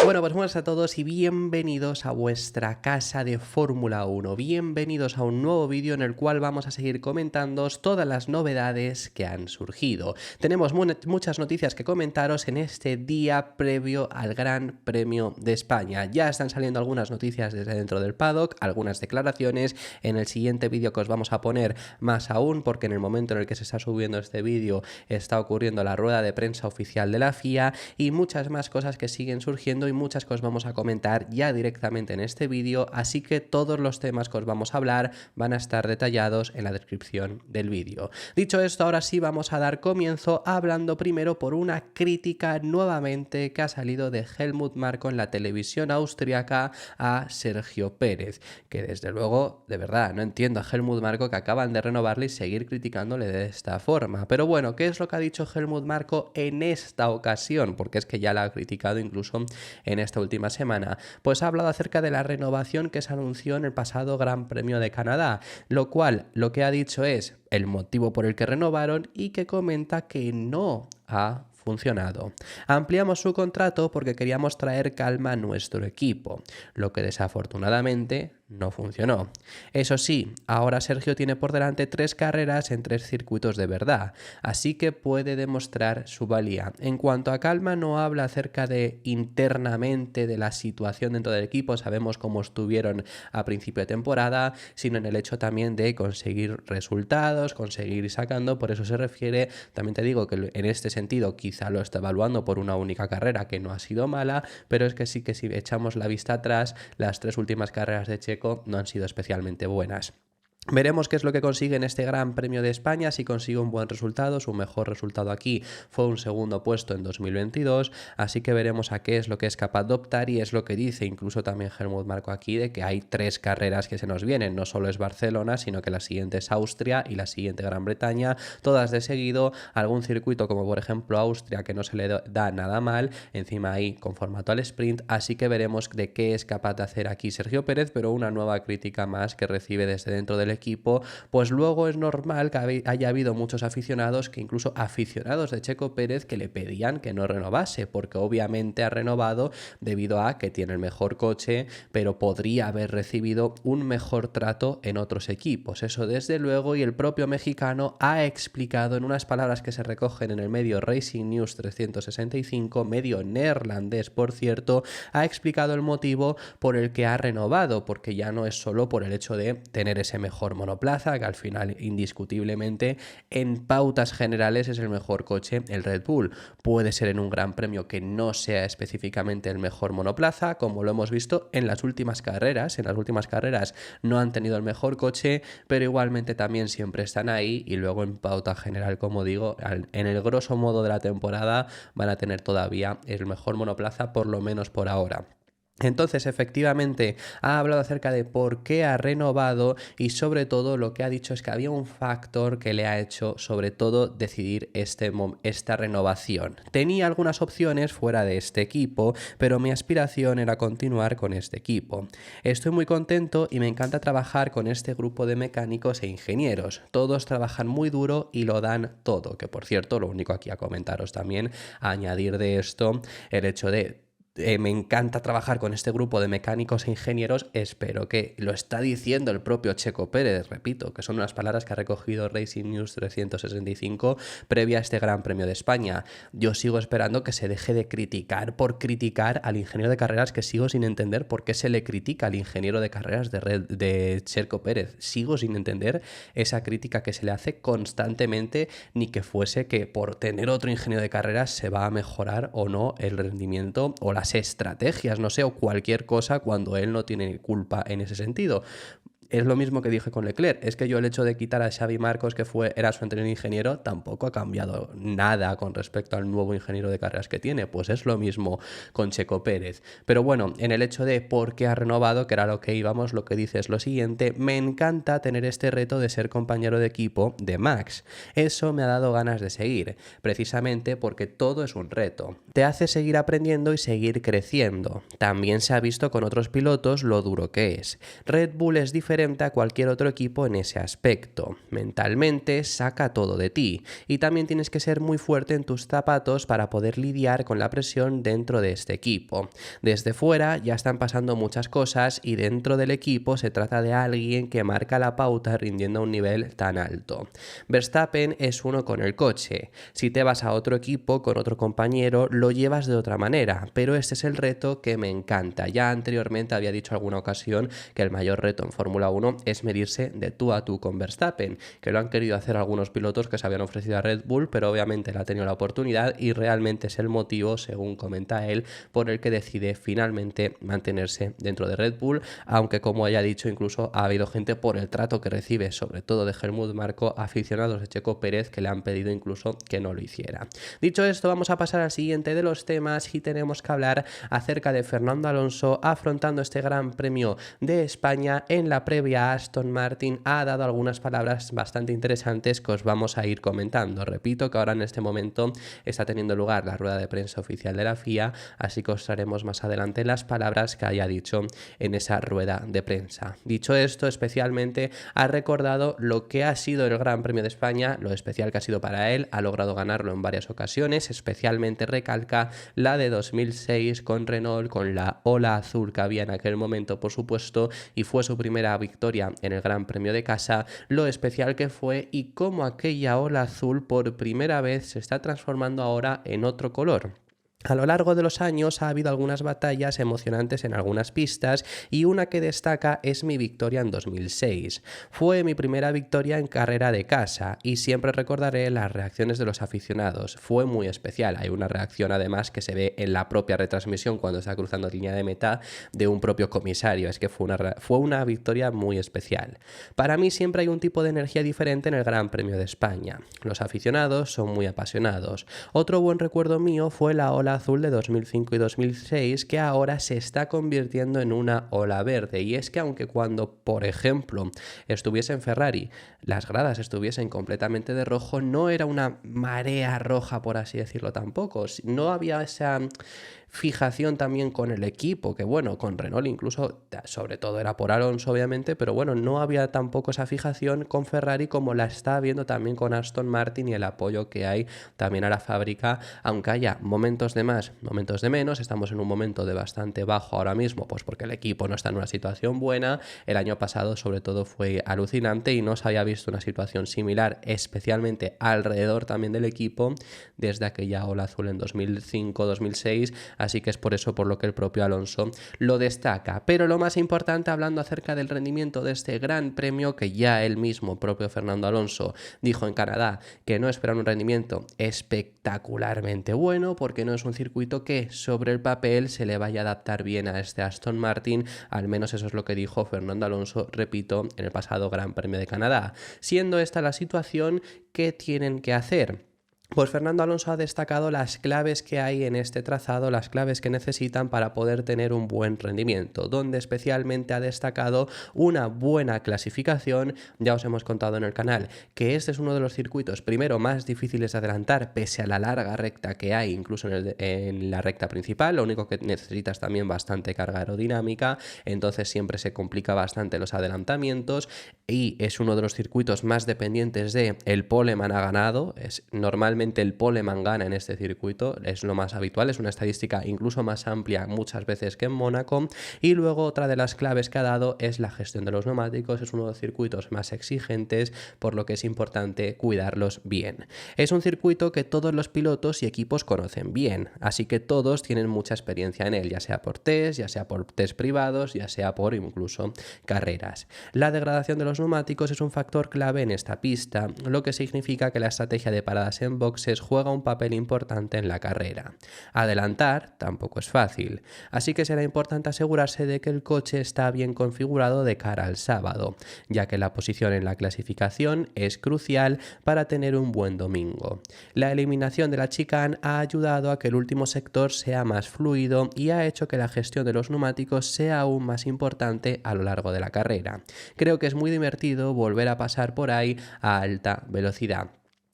Bueno, pues buenas a todos y bienvenidos a vuestra casa de Fórmula 1. Bienvenidos a un nuevo vídeo en el cual vamos a seguir comentándoos todas las novedades que han surgido. Tenemos muchas noticias que comentaros en este día previo al Gran Premio de España. Ya están saliendo algunas noticias desde dentro del paddock, algunas declaraciones. En el siguiente vídeo que os vamos a poner más aún, porque en el momento en el que se está subiendo este vídeo está ocurriendo la rueda de prensa oficial de la FIA y muchas más cosas que siguen surgiendo y muchas que os vamos a comentar ya directamente en este vídeo, así que todos los temas que os vamos a hablar van a estar detallados en la descripción del vídeo. Dicho esto, ahora sí vamos a dar comienzo hablando primero por una crítica nuevamente que ha salido de Helmut Marko en la televisión austriaca a Sergio Pérez, que desde luego, de verdad, no entiendo a Helmut Marko que acaban de renovarle y seguir criticándole de esta forma. Pero bueno, ¿qué es lo que ha dicho Helmut Marko en esta ocasión? Porque es que ya la ha criticado incluso en esta última semana. Pues ha hablado acerca de la renovación que se anunció en el pasado Gran Premio de Canadá, lo cual lo que ha dicho es el motivo por el que renovaron y que comenta que no ha funcionado. Ampliamos su contrato porque queríamos traer calma a nuestro equipo, lo que desafortunadamente no funcionó. Eso sí, ahora Sergio tiene por delante 3 carreras en 3 circuitos de verdad, así que puede demostrar su valía. En cuanto a calma, no habla acerca de internamente de la situación dentro del equipo, sabemos cómo estuvieron a principio de temporada, sino en el hecho también de conseguir resultados, conseguir sacando. Por eso se refiere, también te digo que en este sentido quizá lo está evaluando por una única carrera que no ha sido mala, pero es que sí que si echamos la vista atrás, las 3 últimas carreras de Checo no han sido especialmente buenas. Veremos qué es lo que consigue en este Gran Premio de España, si consigue un buen resultado. Su mejor resultado aquí fue un segundo puesto en 2022, así que veremos a qué es lo que es capaz de optar y es lo que dice incluso también Helmut Marko aquí, de que hay 3 carreras que se nos vienen, no solo es Barcelona, sino que la siguiente es Austria y la siguiente Gran Bretaña, todas de seguido, algún circuito como por ejemplo Austria que no se le da nada mal, encima ahí con formato al sprint, así que veremos de qué es capaz de hacer aquí Sergio Pérez, pero una nueva crítica más que recibe desde dentro del equipo, pues luego es normal que haya habido muchos aficionados, que incluso aficionados de Checo Pérez, que le pedían que no renovase, porque obviamente ha renovado debido a que tiene el mejor coche, pero podría haber recibido un mejor trato en otros equipos, eso desde luego, y el propio mexicano ha explicado en unas palabras que se recogen en el medio Racing News 365, medio neerlandés por cierto, ha explicado el motivo por el que ha renovado, porque ya no es solo por el hecho de tener ese mejor monoplaza, que al final indiscutiblemente en pautas generales es el mejor coche el Red Bull. Puede ser en un gran premio que no sea específicamente el mejor monoplaza, como lo hemos visto en las últimas carreras. En las últimas carreras no han tenido el mejor coche, pero igualmente también siempre están ahí, y luego en pauta general, como digo, en el grosso modo de la temporada van a tener todavía el mejor monoplaza, por lo menos por ahora. Entonces, efectivamente, ha hablado acerca de por qué ha renovado y sobre todo lo que ha dicho es que había un factor que le ha hecho sobre todo decidir esta renovación. Tenía algunas opciones fuera de este equipo, pero mi aspiración era continuar con este equipo. Estoy muy contento y me encanta trabajar con este grupo de mecánicos e ingenieros. Todos trabajan muy duro y lo dan todo, que por cierto, lo único aquí a comentaros también, a añadir de esto, el hecho de me encanta trabajar con este grupo de mecánicos e ingenieros, espero que lo está diciendo el propio Checo Pérez, repito, que son unas palabras que ha recogido Racing News 365 previa a este Gran Premio de España. Yo sigo esperando que se deje de criticar por criticar al ingeniero de carreras, que sigo sin entender por qué se le critica al ingeniero de carreras de Checo Pérez. Sigo sin entender esa crítica que se le hace constantemente, ni que fuese que por tener otro ingeniero de carreras se va a mejorar o no el rendimiento o las estrategias, no sé, o cualquier cosa, cuando él no tiene culpa en ese sentido. Es lo mismo que dije con Leclerc, es que yo el hecho de quitar a Xavi Marcos, que era su entrenador ingeniero, tampoco ha cambiado nada con respecto al nuevo ingeniero de carreras que tiene, pues es lo mismo con Checo Pérez. Pero bueno, en el hecho de por qué ha renovado, que era lo que íbamos, lo que dice es lo siguiente: me encanta tener este reto de ser compañero de equipo de Max, eso me ha dado ganas de seguir, precisamente porque todo es un reto, te hace seguir aprendiendo y seguir creciendo. También se ha visto con otros pilotos lo duro que es. Red Bull es diferente frente a cualquier otro equipo en ese aspecto. Mentalmente saca todo de ti y también tienes que ser muy fuerte en tus zapatos para poder lidiar con la presión dentro de este equipo. Desde fuera ya están pasando muchas cosas y dentro del equipo se trata de alguien que marca la pauta rindiendo a un nivel tan alto. Verstappen es uno con el coche. Si te vas a otro equipo con otro compañero lo llevas de otra manera, pero este es el reto que me encanta. Ya anteriormente había dicho en alguna ocasión que el mayor reto en Fórmula 1 es medirse de tú a tú con Verstappen, que lo han querido hacer algunos pilotos que se habían ofrecido a Red Bull, pero obviamente él ha tenido la oportunidad y realmente es el motivo, según comenta él, por el que decide finalmente mantenerse dentro de Red Bull, aunque como haya dicho incluso ha habido gente por el trato que recibe, sobre todo de Helmut Marko, aficionados de Checo Pérez que le han pedido incluso que no lo hiciera. Dicho esto, vamos a pasar al siguiente de los temas y tenemos que hablar acerca de Fernando Alonso afrontando este Gran Premio de España. En la previa, Aston Martin ha dado algunas palabras bastante interesantes que os vamos a ir comentando. Repito que ahora en este momento está teniendo lugar la rueda de prensa oficial de la FIA, así que os traeremos más adelante las palabras que haya dicho en esa rueda de prensa. Dicho esto, especialmente ha recordado lo que ha sido el Gran Premio de España, lo especial que ha sido para él, ha logrado ganarlo en varias ocasiones, especialmente recalca la de 2006 con Renault, con la ola azul que había en aquel momento, por supuesto, y fue su primera victoria en el Gran Premio de casa, lo especial que fue y cómo aquella ola azul por primera vez se está transformando ahora en otro color. A lo largo de los años ha habido algunas batallas emocionantes en algunas pistas y una que destaca es mi victoria en 2006. Fue mi primera victoria en carrera de casa y siempre recordaré las reacciones de los aficionados. Fue muy especial. Hay una reacción además que se ve en la propia retransmisión cuando está cruzando línea de meta de un propio comisario. Es que fue una victoria muy especial. Para mí siempre hay un tipo de energía diferente en el Gran Premio de España. Los aficionados son muy apasionados. Otro buen recuerdo mío fue la ola azul de 2005 y 2006 que ahora se está convirtiendo en una ola verde, y es que aunque cuando por ejemplo estuviese en Ferrari las gradas estuviesen completamente de rojo, no era una marea roja por así decirlo tampoco, no había esa fijación también con el equipo, que bueno, con Renault incluso, sobre todo era por Alonso obviamente, pero bueno, no había tampoco esa fijación con Ferrari como la está viendo también con Aston Martin y el apoyo que hay también a la fábrica, aunque haya momentos de más, momentos de menos. Estamos en un momento de bastante bajo ahora mismo, pues porque el equipo no está en una situación buena. El año pasado sobre todo fue alucinante y no se había visto una situación similar, especialmente alrededor también del equipo, desde aquella ola azul en 2005-2006, así que es por eso por lo que el propio Alonso lo destaca. Pero lo más importante, hablando acerca del rendimiento de este Gran Premio, que ya él mismo, propio Fernando Alonso, dijo en Canadá que no esperan un rendimiento espectacularmente bueno, porque no es un circuito que sobre el papel se le vaya a adaptar bien a este Aston Martin, al menos eso es lo que dijo Fernando Alonso, repito, en el pasado Gran Premio de Canadá. Siendo esta la situación, ¿qué tienen que hacer? Pues Fernando Alonso ha destacado las claves que hay en este trazado, las claves que necesitan para poder tener un buen rendimiento, donde especialmente ha destacado una buena clasificación. Ya os hemos contado en el canal que este es uno de los circuitos, primero, más difíciles de adelantar, pese a la larga recta que hay, incluso en la recta principal. Lo único que necesitas también bastante carga aerodinámica, entonces siempre se complica bastante los adelantamientos, y es uno de los circuitos más dependientes de el poleman ha ganado. Normalmente el poleman gana en este circuito, es lo más habitual, es una estadística incluso más amplia muchas veces que en Mónaco. Y luego otra de las claves que ha dado es la gestión de los neumáticos. Es uno de los circuitos más exigentes, por lo que es importante cuidarlos bien. Es un circuito que todos los pilotos y equipos conocen bien, así que todos tienen mucha experiencia en él, ya sea por test, ya sea por test privados, ya sea por incluso carreras. La degradación de los neumáticos es un factor clave en esta pista, lo que significa que la estrategia de paradas en boxes juega un papel importante en la carrera. Adelantar tampoco es fácil, así que será importante asegurarse de que el coche está bien configurado de cara al sábado, ya que la posición en la clasificación es crucial para tener un buen domingo. La eliminación de la chicane ha ayudado a que el último sector sea más fluido y ha hecho que la gestión de los neumáticos sea aún más importante a lo largo de la carrera. Creo que es muy divertido volver a pasar por ahí a alta velocidad.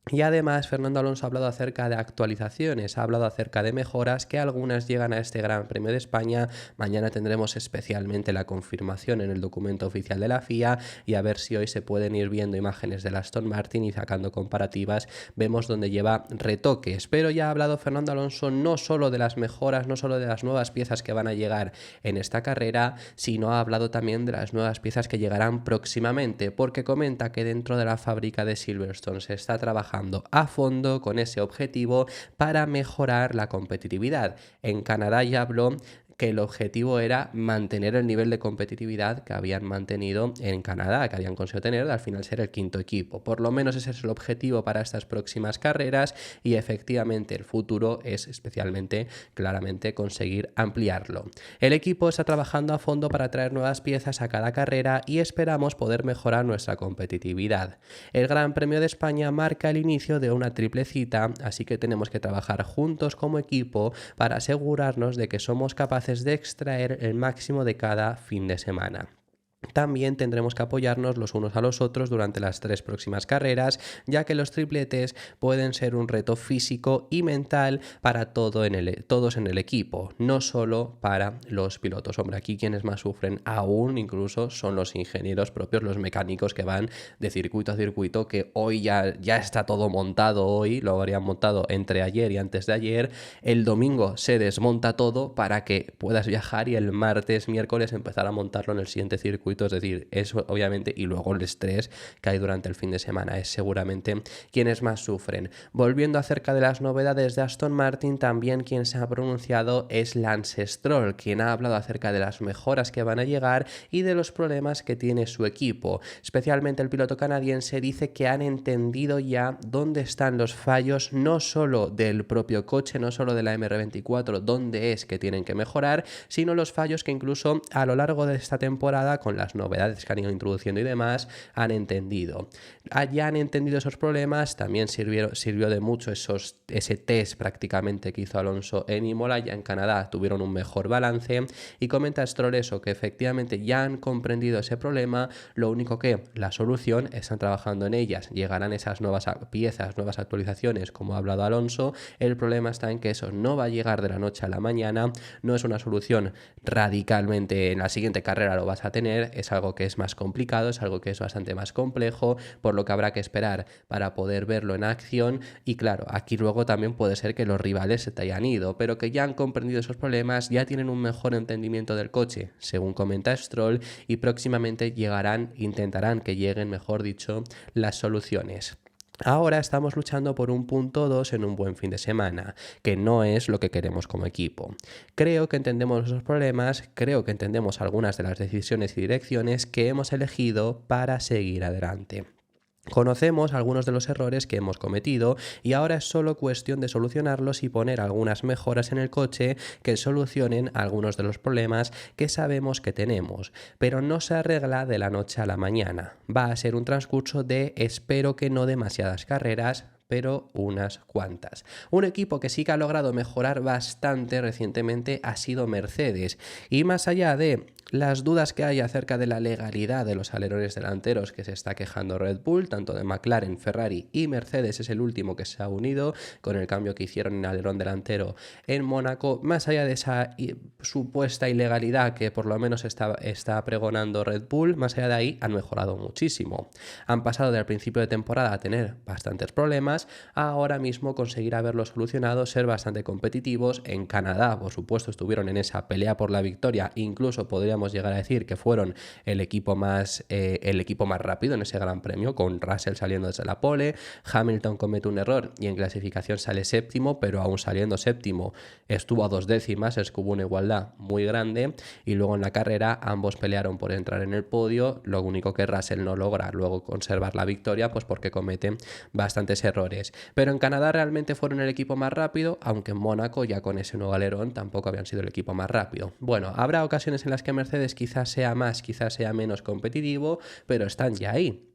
Y además, Fernando Alonso ha hablado acerca de actualizaciones, ha hablado acerca de mejoras que algunas llegan a este Gran Premio de España. Mañana tendremos especialmente la confirmación en el documento oficial de la FIA y a ver si hoy se pueden ir viendo imágenes del Aston Martin y sacando comparativas. Vemos dónde lleva retoques, pero ya ha hablado Fernando Alonso no solo de las mejoras, no solo de las nuevas piezas que van a llegar en esta carrera, sino ha hablado también de las nuevas piezas que llegarán próximamente, porque comenta que dentro de la fábrica de Silverstone se está trabajando a fondo con ese objetivo para mejorar la competitividad. En Canadá ya habló que el objetivo era mantener el nivel de competitividad que habían mantenido en Canadá, que habían conseguido tener, al final ser el quinto equipo. Por lo menos ese es el objetivo para estas próximas carreras y efectivamente el futuro es especialmente, claramente, conseguir ampliarlo. El equipo está trabajando a fondo para traer nuevas piezas a cada carrera y esperamos poder mejorar nuestra competitividad. El Gran Premio de España marca el inicio de una triple cita, así que tenemos que trabajar juntos como equipo para asegurarnos de que somos capaces de extraer el máximo de cada fin de semana. También tendremos que apoyarnos los unos a los otros durante las 3 próximas carreras, ya que los tripletes pueden ser un reto físico y mental para todos en el equipo, no solo para los pilotos. Hombre, aquí quienes más sufren aún incluso son los ingenieros propios, los mecánicos que van de circuito a circuito, que hoy ya está todo montado, hoy lo habrían montado entre ayer y antes de ayer, el domingo se desmonta todo para que puedas viajar y el martes, miércoles empezar a montarlo en el siguiente circuito. Es decir, eso obviamente, y luego el estrés que hay durante el fin de semana es seguramente quienes más sufren. Volviendo acerca de las novedades de Aston Martin, también quien se ha pronunciado es Lance Stroll, quien ha hablado acerca de las mejoras que van a llegar y de los problemas que tiene su equipo. Especialmente el piloto canadiense dice que han entendido ya dónde están los fallos, no solo del propio coche, no solo de la MR24, dónde es que tienen que mejorar, sino los fallos que incluso a lo largo de esta temporada, con las novedades que han ido introduciendo y demás, han entendido. Ya han entendido esos problemas, también sirvió de mucho ese test prácticamente que hizo Alonso en Imola. Ya en Canadá tuvieron un mejor balance y comenta Stroll eso, que efectivamente ya han comprendido ese problema, lo único que la solución están trabajando en ellas, llegarán esas nuevas piezas, nuevas actualizaciones como ha hablado Alonso. El problema está en que eso no va a llegar de la noche a la mañana, no es una solución radicalmente en la siguiente carrera lo vas a tener, es algo que es más complicado, es algo que es bastante más complejo, por lo que habrá que esperar para poder verlo en acción. Y claro, aquí luego también puede ser que los rivales se te hayan ido, pero que ya han comprendido esos problemas, ya tienen un mejor entendimiento del coche, según comenta Stroll, y próximamente intentarán que lleguen, mejor dicho, las soluciones. Ahora estamos luchando por un punto 2 en un buen fin de semana, que no es lo que queremos como equipo. Creo que entendemos esos problemas, creo que entendemos algunas de las decisiones y direcciones que hemos elegido para seguir adelante. Conocemos algunos de los errores que hemos cometido y ahora es solo cuestión de solucionarlos y poner algunas mejoras en el coche que solucionen algunos de los problemas que sabemos que tenemos, pero no se arregla de la noche a la mañana. Va a ser un transcurso de, espero que no demasiadas carreras, pero unas cuantas. Un equipo que sí que ha logrado mejorar bastante recientemente ha sido Mercedes, y más allá de las dudas que hay acerca de la legalidad de los alerones delanteros que se está quejando Red Bull, tanto de McLaren, Ferrari y Mercedes es el último que se ha unido con el cambio que hicieron en alerón delantero en Mónaco, más allá de esa supuesta ilegalidad que por lo menos está pregonando Red Bull, más allá de ahí han mejorado muchísimo. Han pasado del principio de temporada a tener bastantes problemas, a ahora mismo conseguir haberlo solucionado, ser bastante competitivos. En Canadá, por supuesto, estuvieron en esa pelea por la victoria, incluso podríamos llegar a decir que fueron el equipo más rápido en ese gran premio, con Russell saliendo desde la pole. Hamilton comete un error y en clasificación sale séptimo, pero aún saliendo séptimo estuvo a 2 décimas, es que hubo una igualdad muy grande, y luego en la carrera ambos pelearon por entrar en el podio, lo único que Russell no logra luego conservar la victoria, pues porque comete bastantes errores. Pero en Canadá realmente fueron el equipo más rápido, aunque en Mónaco ya con ese nuevo alerón tampoco habían sido el equipo más rápido. Bueno, habrá ocasiones en las que Mercedes quizás sea más, quizás sea menos competitivo, pero están ya ahí.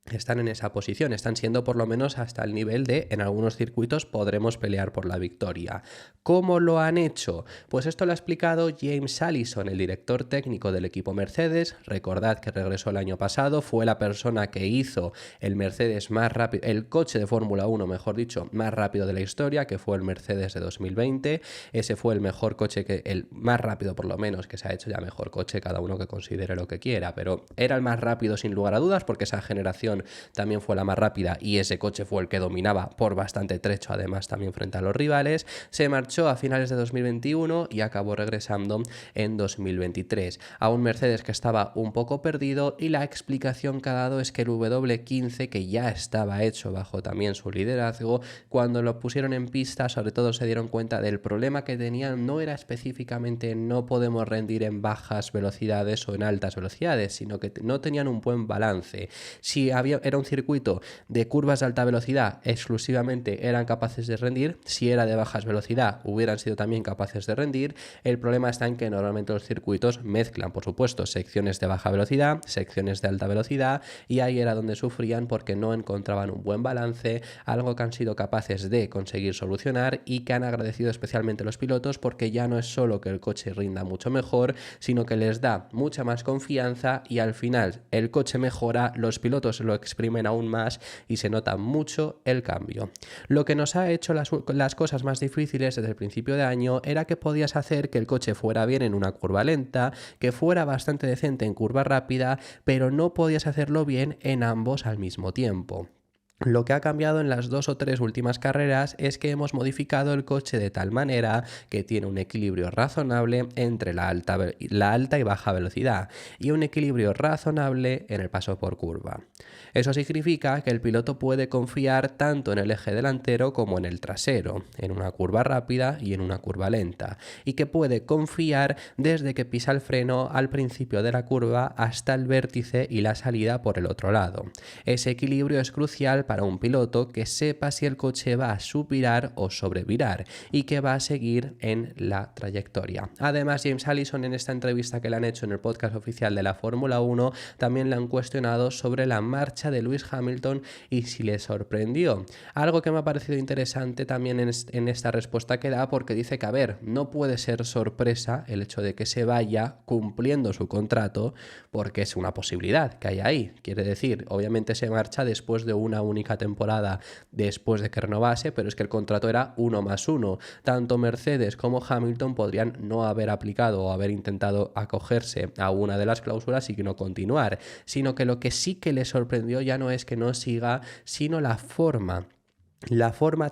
están en esa posición, están siendo por lo menos hasta el nivel de en algunos circuitos podremos pelear por la victoria. ¿Cómo lo han hecho? Pues esto lo ha explicado James Allison, el director técnico del equipo Mercedes. Recordad que regresó el año pasado, fue la persona que hizo el Mercedes más rápido, el coche de Fórmula 1, mejor dicho, más rápido de la historia, que fue el Mercedes de 2020. Ese fue el mejor coche, el más rápido por lo menos, que se ha hecho ya mejor coche, cada uno que considere lo que quiera, pero era el más rápido sin lugar a dudas porque esa generación también fue la más rápida y ese coche fue el que dominaba por bastante trecho, además también frente a los rivales. Se marchó a finales de 2021 y acabó regresando en 2023 a un Mercedes que estaba un poco perdido, y la explicación que ha dado es que el W15, que ya estaba hecho bajo también su liderazgo, cuando lo pusieron en pista sobre todo se dieron cuenta del problema que tenían. No era específicamente no podemos rendir en bajas velocidades o en altas velocidades, sino que no tenían un buen balance. Si era un circuito de curvas de alta velocidad, exclusivamente eran capaces de rendir. Si era de bajas velocidad, hubieran sido también capaces de rendir. El problema está en que normalmente los circuitos mezclan, por supuesto, secciones de baja velocidad, secciones de alta velocidad, y ahí era donde sufrían porque no encontraban un buen balance, algo que han sido capaces de conseguir solucionar y que han agradecido especialmente los pilotos, porque ya no es solo que el coche rinda mucho mejor, sino que les da mucha más confianza y al final el coche mejora, los pilotos lo exprimen aún más y se nota mucho el cambio. Lo que nos ha hecho las cosas más difíciles desde el principio de año era que podías hacer que el coche fuera bien en una curva lenta, que fuera bastante decente en curva rápida, pero no podías hacerlo bien en ambos al mismo tiempo. Lo que ha cambiado en las 2 o 3 últimas carreras es que hemos modificado el coche de tal manera que tiene un equilibrio razonable entre la alta y baja velocidad y un equilibrio razonable en el paso por curva. Eso significa que el piloto puede confiar tanto en el eje delantero como en el trasero, en una curva rápida y en una curva lenta, y que puede confiar desde que pisa el freno al principio de la curva hasta el vértice y la salida por el otro lado. Ese equilibrio es crucial para un piloto que sepa si el coche va a subvirar o sobrevirar y que va a seguir en la trayectoria. Además, James Allison, en esta entrevista que le han hecho en el podcast oficial de la Fórmula 1, también le han cuestionado sobre la marcha de Lewis Hamilton y si le sorprendió. Algo que me ha parecido interesante también en esta respuesta que da, porque dice que, a ver, no puede ser sorpresa el hecho de que se vaya cumpliendo su contrato, porque es una posibilidad que hay ahí. Quiere decir, obviamente se marcha después de una única temporada después de que renovase, pero es que el contrato era 1+1. Tanto Mercedes como Hamilton podrían no haber aplicado o haber intentado acogerse a una de las cláusulas y no continuar, sino que lo que sí que le sorprendió ya no es que no siga, sino la forma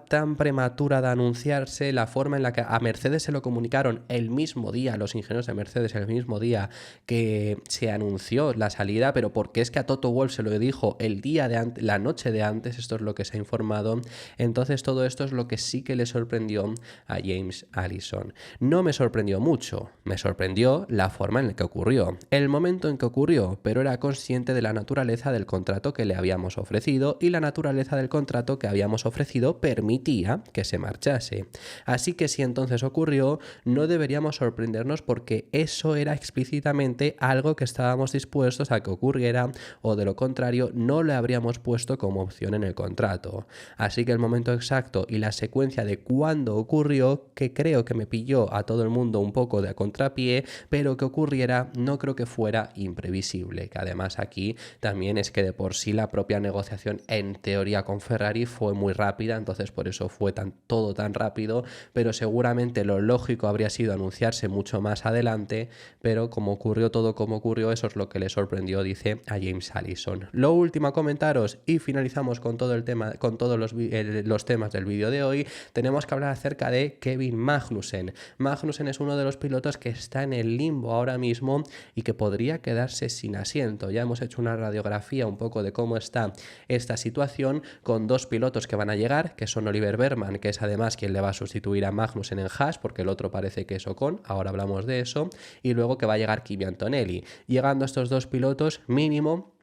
tan prematura de anunciarse, la forma en la que a Mercedes se lo comunicaron el mismo día, los ingenieros de Mercedes el mismo día que se anunció la salida, pero porque es que a Toto Wolff se lo dijo el día de antes, la noche de antes, esto es lo que se ha informado. Entonces todo esto es lo que sí que le sorprendió a James Allison. No me sorprendió mucho, me sorprendió la forma en la que ocurrió, el momento en que ocurrió, pero era consciente de la naturaleza del contrato que le habíamos ofrecido, y la naturaleza del contrato que habíamos ofrecido permitía que se marchase. Así que si entonces ocurrió, no deberíamos sorprendernos, porque eso era explícitamente algo que estábamos dispuestos a que ocurriera, o de lo contrario no le habríamos puesto como opción en el contrato. Así que el momento exacto y la secuencia de cuándo ocurrió, que creo que me pilló a todo el mundo un poco de contrapié, pero que ocurriera no creo que fuera imprevisible, que además aquí también es que de por sí la propia negociación en teoría con Ferrari fue muy rápida, entonces por eso fue todo tan rápido, pero seguramente lo lógico habría sido anunciarse mucho más adelante, pero como ocurrió todo como ocurrió, eso es lo que le sorprendió, dice a James Allison. Lo último a comentaros, y finalizamos con todo el tema, con todos los temas del vídeo de hoy, tenemos que hablar acerca de Kevin Magnussen. Magnussen es uno de los pilotos que está en el limbo ahora mismo y que podría quedarse sin asiento. Ya hemos hecho una radiografía un poco de cómo está esta situación, con dos pilotos que van a llegar, que son Oliver Bergman, que es además quien le va a sustituir a Magnussen en Haas, porque el otro parece que es Ocon, ahora hablamos de eso, y luego que va a llegar Kimi Antonelli. Llegando a estos dos pilotos, mínimo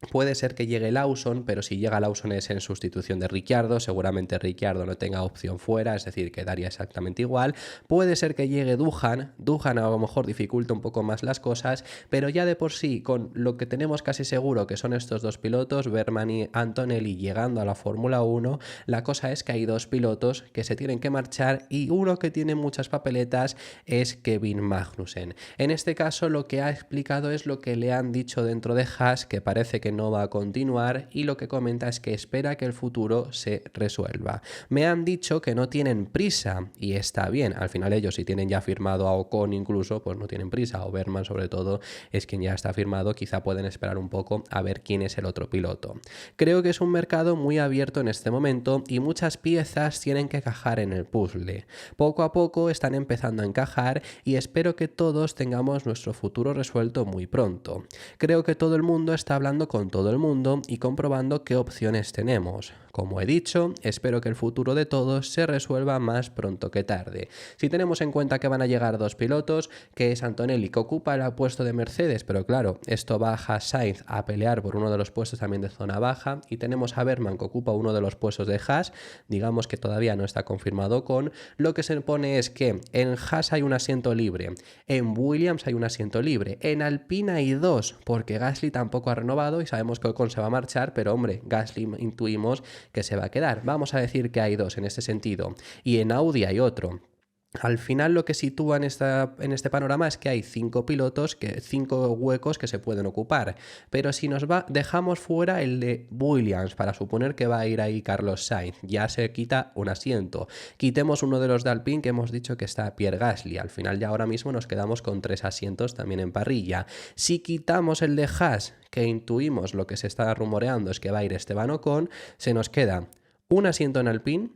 Puede ser que llegue Lawson, pero si llega Lawson es en sustitución de Ricciardo, seguramente Ricciardo no tenga opción fuera, es decir, quedaría exactamente igual. Puede ser que llegue Doohan a lo mejor dificulta un poco más las cosas, pero ya de por sí, con lo que tenemos casi seguro que son estos dos pilotos, Berman y Antonelli llegando a la Fórmula 1, la cosa es que hay dos pilotos que se tienen que marchar y uno que tiene muchas papeletas es Kevin Magnussen. En este caso lo que ha explicado es lo que le han dicho dentro de Haas, que parece que no va a continuar, y lo que comenta es que espera que el futuro se resuelva. Me han dicho que no tienen prisa y está bien, al final ellos si tienen ya firmado a Ocon incluso, pues no tienen prisa, o Berman sobre todo es quien ya está firmado, quizá pueden esperar un poco a ver quién es el otro piloto. Creo que es un mercado muy abierto en este momento y muchas piezas tienen que encajar en el puzzle. Poco a poco están empezando a encajar y espero que todos tengamos nuestro futuro resuelto muy pronto. Creo que todo el mundo está hablando con todo el mundo y comprobando qué opciones tenemos. Como he dicho, espero que el futuro de todos se resuelva más pronto que tarde. Si tenemos en cuenta que van a llegar dos pilotos, que es Antonelli que ocupa el puesto de Mercedes, pero claro, esto baja a Sainz a pelear por uno de los puestos también de zona baja, y tenemos a Berman que ocupa uno de los puestos de Haas, digamos que todavía no está confirmado con, lo que se pone es que en Haas hay un asiento libre, en Williams hay un asiento libre, en Alpine hay dos, porque Gasly tampoco ha renovado y sabemos que Ocon se va a marchar, pero hombre, Gasly intuimos que se va a quedar. Vamos a decir que hay dos en este sentido. Y en Audi hay otro. Al final lo que sitúa en este panorama es que hay 5 pilotos, 5 huecos que se pueden ocupar, pero si dejamos fuera el de Williams para suponer que va a ir ahí Carlos Sainz, ya se quita un asiento. Quitemos uno de los de Alpine que hemos dicho que está Pierre Gasly, al final ya ahora mismo nos quedamos con 3 asientos también en parrilla. Si quitamos el de Haas, que intuimos lo que se está rumoreando es que va a ir Esteban Ocon, se nos queda un asiento en Alpine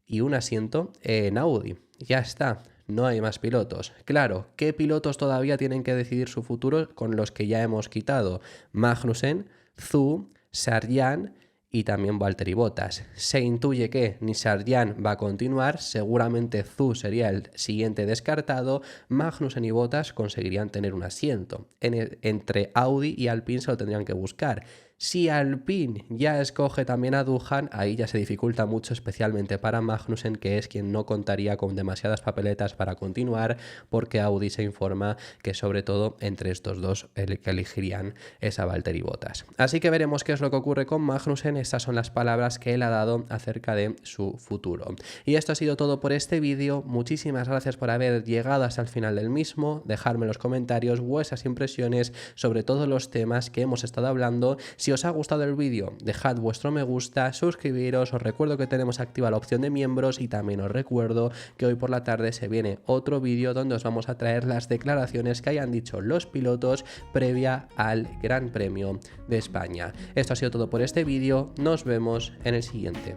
y un asiento en Audi. Ya está, no hay más pilotos. Claro, ¿qué pilotos todavía tienen que decidir su futuro con los que ya hemos quitado? Magnussen, Zhou, Sargent y también Valtteri Bottas. Se intuye que ni Sargent va a continuar, seguramente Zhou sería el siguiente descartado, Magnussen y Bottas conseguirían tener un asiento. Entre Audi y Alpine se lo tendrían que buscar. Si Alpine ya escoge también a Doohan, ahí ya se dificulta mucho, especialmente para Magnussen, que es quien no contaría con demasiadas papeletas para continuar, porque Audi se informa que sobre todo entre estos dos el que elegirían es a Valtteri Bottas. Así que veremos qué es lo que ocurre con Magnussen. Estas son las palabras que él ha dado acerca de su futuro. Y esto ha sido todo por este vídeo. Muchísimas gracias por haber llegado hasta el final del mismo. Dejadme en los comentarios vuestras impresiones sobre todos los temas que hemos estado hablando. Si os ha gustado el vídeo, dejad vuestro me gusta, suscribiros, os recuerdo que tenemos activa la opción de miembros y también os recuerdo que hoy por la tarde se viene otro vídeo donde os vamos a traer las declaraciones que hayan dicho los pilotos previa al Gran Premio de España. Esto ha sido todo por este vídeo, nos vemos en el siguiente.